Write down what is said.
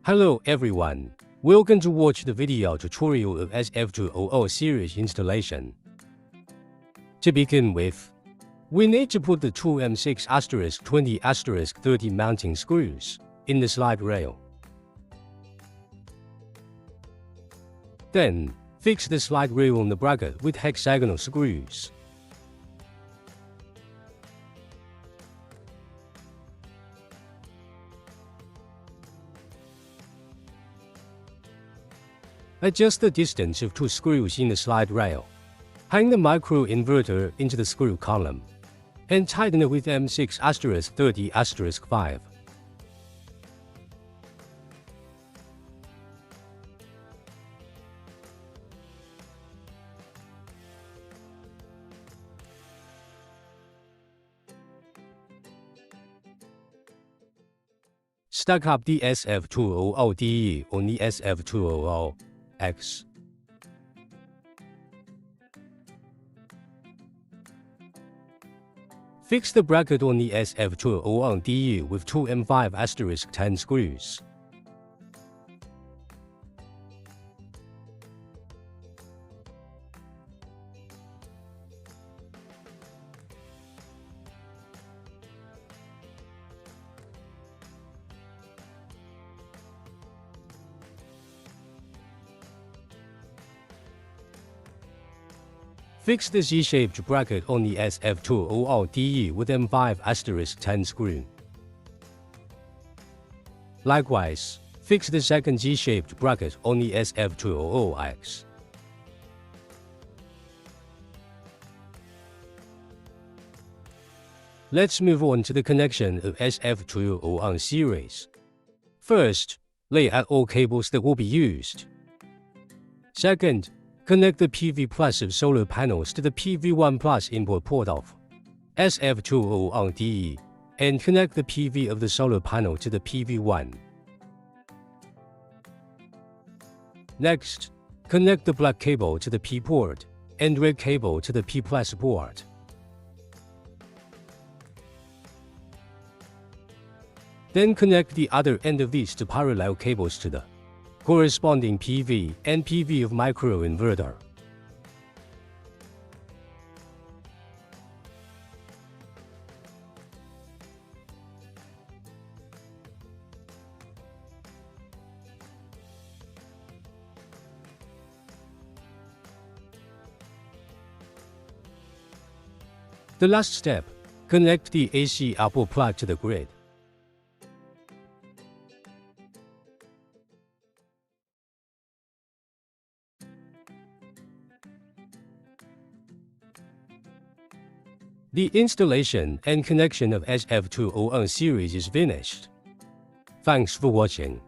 Hello everyone, welcome to watch the video tutorial of SF200 series installation. To begin with, we need to put the two M6*20*30 mounting screws in the slide rail. Then, fix the slide rail on the bracket with hexagonal screws. Adjust the distance of two screws in the slide rail. Hang the micro-inverter into the screw column, and tighten it with M6*30*5. Stack up the SF200DE on the SF200X. Fix the bracket on the SF200DE with two M5*10 screws. Fix the Z-shaped bracket on the SF200DE with M5*10 screw. Likewise, fix the second Z-shaped bracket on the SF200X. Let's move on to the connection of SF200 series. First, lay out all cables that will be used. Second, connect the PV Plus of solar panels to the PV1 Plus input port of SF200DE and connect the PV of the solar panel to the PV1. Next, connect the black cable to the P port and red cable to the P Plus port. Then connect the other end of these two parallel cables to the corresponding PV and PV of microinverter. The last step, connect the AC output plug to the grid. The installation and connection of SF200 series is finished. Thanks for watching.